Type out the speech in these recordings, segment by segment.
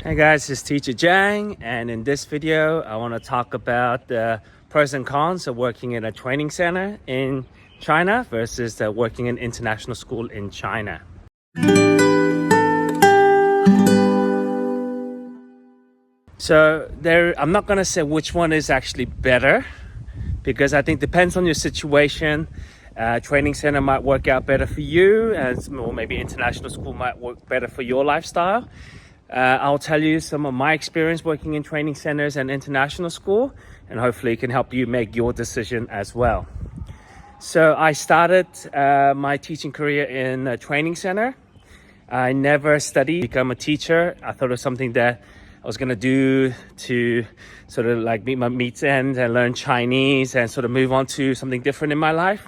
Hey guys, it's Teacher Jang, and in this video I want to talk about the pros and cons of working in a training center in China versus working in international school in China. So I'm not going to say which one is actually better, because I think it depends on your situation. Training center might work out better for you, or maybe international school might work better for your lifestyle. I'll tell you some of my experience working in training centers and international school, and hopefully it can help you make your decision as well. So I started my teaching career in a training center. I never studied to become a teacher. I thought it was something that I was going to do to sort of like meet my meets end and learn Chinese and sort of move on to something different in my life.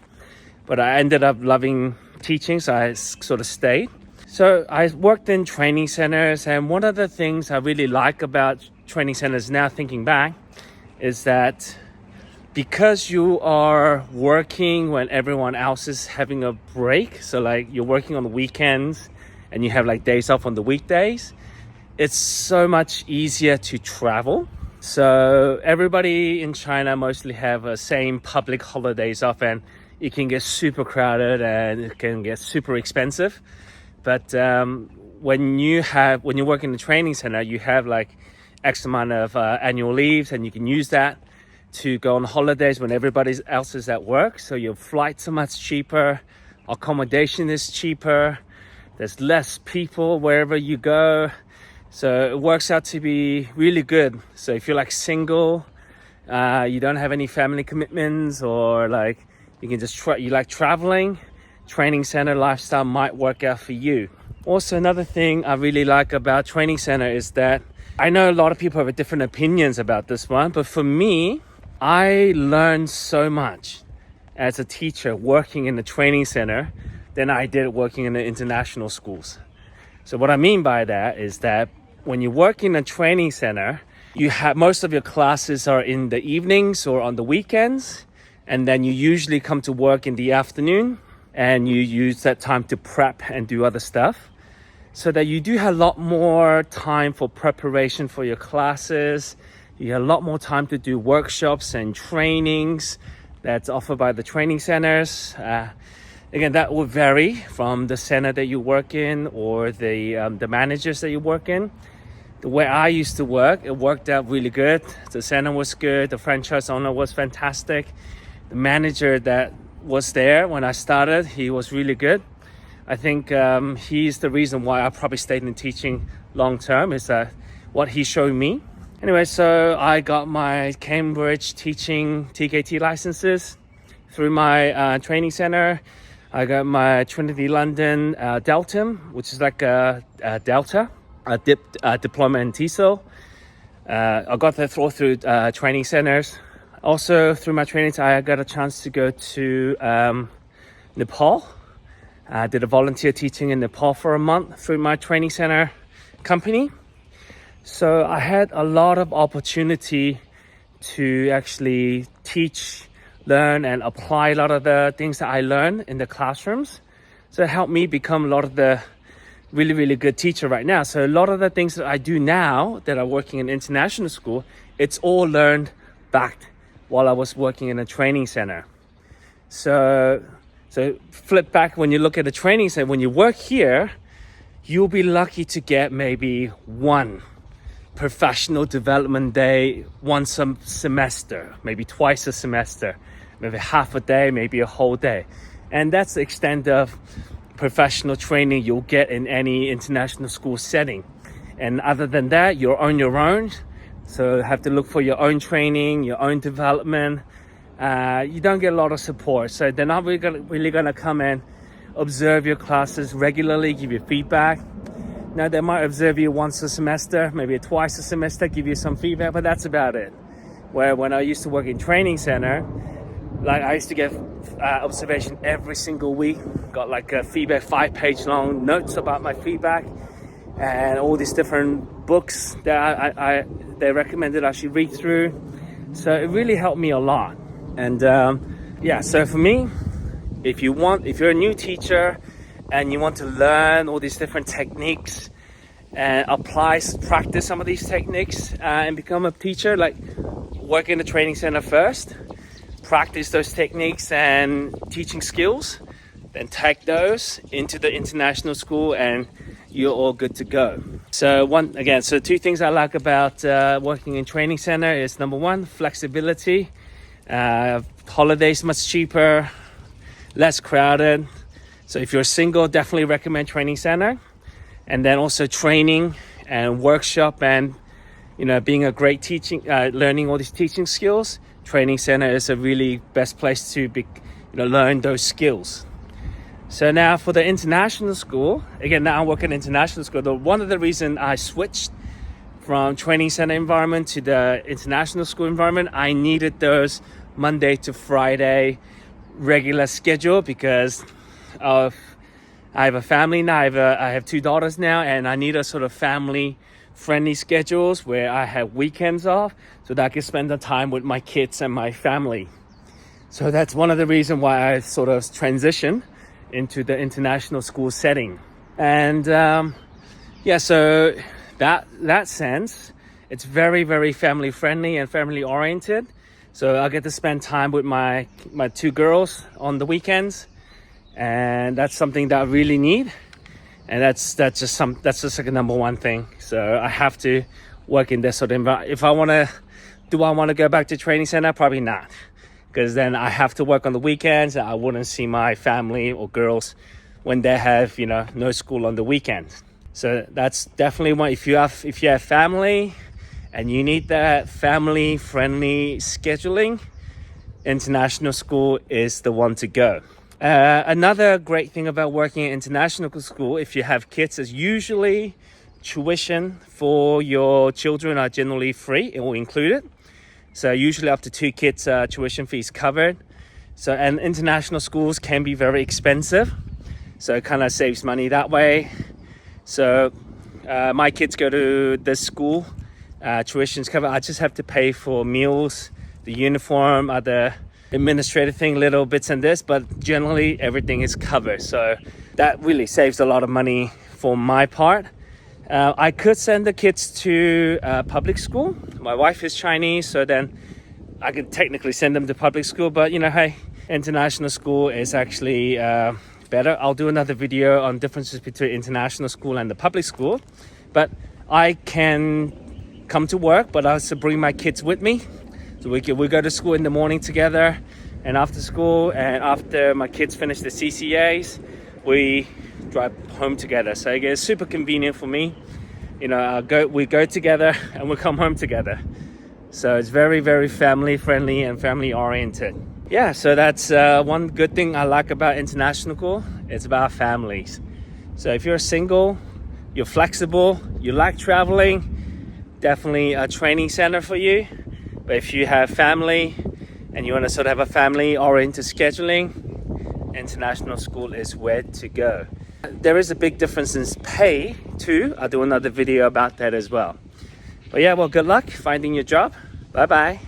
But I ended up loving teaching, so I sort of stayed. So I worked in training centers, and one of the things I really like about training centers now, thinking back, is that because you are working when everyone else is having a break, so like you're working on the weekends and you have like days off on the weekdays, it's so much easier to travel. So everybody in China mostly have the same public holidays off, and it can get super crowded and it can get super expensive. But when you work in the training center, you have like X amount of annual leaves, and you can use that to go on holidays when everybody else is at work. So your flights are much cheaper, accommodation is cheaper, there's less people wherever you go. So it works out to be really good. So if you're like single, you don't have any family commitments, or like you can just you like traveling, training center lifestyle might work out for you. Also, another thing I really like about training center is that I know a lot of people have different opinions about this one, but for me, I learned so much as a teacher working in the training center than I did working in the international schools. So what I mean by that is that when you work in a training center, you have most of your classes are in the evenings or on the weekends, and then you usually come to work in the afternoon, and you use that time to prep and do other stuff, so that you do have a lot more time for preparation for your classes. You have a lot more time to do workshops and trainings that's offered by the training centers. Again, that will vary from the center that you work in or the managers that you work in. The way I used to work, it worked out really good. The center was good. The franchise owner was fantastic. The manager that was there when I started, he was really good. I think he's the reason why I probably stayed in teaching long term, is that what he showed me. Anyway, so I got my Cambridge teaching TKT licenses through my training center. I got my Trinity London Deltum, which is like a Delta, a diploma in TESOL. I got that through training centers. Also, through my training, I got a chance to go to Nepal. I did a volunteer teaching in Nepal for a month through my training center company. So I had a lot of opportunity to actually teach, learn, and apply a lot of the things that I learned in the classrooms. So it helped me become a lot of the really, really good teacher right now. So a lot of the things that I do now that I'm working in international school, it's all learned back while I was working in a training center. So flip back, when you look at a training center, when you work here, you'll be lucky to get maybe one professional development day once a semester, maybe twice a semester, maybe half a day, maybe a whole day. And that's the extent of professional training you'll get in any international school setting. And other than that, you're on your own. So have to look for your own training, your own development. You don't get a lot of support. So they're not really gonna come and observe your classes regularly, give you feedback. Now they might observe you once a semester, maybe twice a semester, give you some feedback, but that's about it. Where when I used to work in training center, like I used to get observation every single week, got like a feedback 5-page long notes about my feedback, and all these different books that they recommended I should read through. So it really helped me a lot. And so for me, if you're a new teacher and you want to learn all these different techniques and practice some of these techniques and become a teacher. Like work in the training center first, practice those techniques and teaching skills, then take those into the international school and you're all good to go. So two things I like about working in training center is number one, flexibility. Holidays much cheaper, less crowded. So if you're single, definitely recommend training center. And then also training and workshop and being a great teaching, learning all these teaching skills. Training center is a really best place to learn those skills. So now for the international school, again, now I work in international school. One of the reasons I switched from training center environment to the international school environment, I needed those Monday to Friday regular schedule because I have a family now. I have 2 daughters now, and I need a sort of family friendly schedules where I have weekends off so that I can spend the time with my kids and my family. So that's one of the reasons why I sort of transitioned into the international school setting. And so that sense, it's very, very family friendly and family oriented. So I get to spend time with my 2 girls on the weekends, and that's something that I really need. And that's just like a number one thing. So I have to work in this sort of environment. If I want to go back to training center? Probably not, because then I have to work on the weekends and I wouldn't see my family or girls when they have no school on the weekends. So that's definitely one. If you have family and you need that family friendly scheduling, international school is the one to go. Another great thing about working in international school, if you have kids, is usually tuition for your children are generally free or included. So usually up to 2 kids, tuition fees covered. So, and international schools can be very expensive, so it kind of saves money that way. So my kids go to this school, tuition's covered. I just have to pay for meals, the uniform, other administrative thing, little bits and this, but generally everything is covered. So that really saves a lot of money for my part. I could send the kids to public school. My wife is Chinese, so then I could technically send them to public school, but hey, international school is actually better. I'll do another video on differences between international school and the public school, but I can come to work, but I also bring my kids with me. So we go to school in the morning together, and after school and after my kids finish the CCAs, we drive home together. So again, it's super convenient for me. We go together and we come home together. So it's very, very family friendly and family oriented. Yeah, so that's one good thing I like about international school. It's about families. So if you're single, you're flexible, you like traveling, definitely a training center for you. But if you have family and you want to sort of have a family oriented scheduling, international school is where to go. There is a big difference in pay too. I'll do another video about that as well. But yeah, well, good luck finding your job. Bye bye.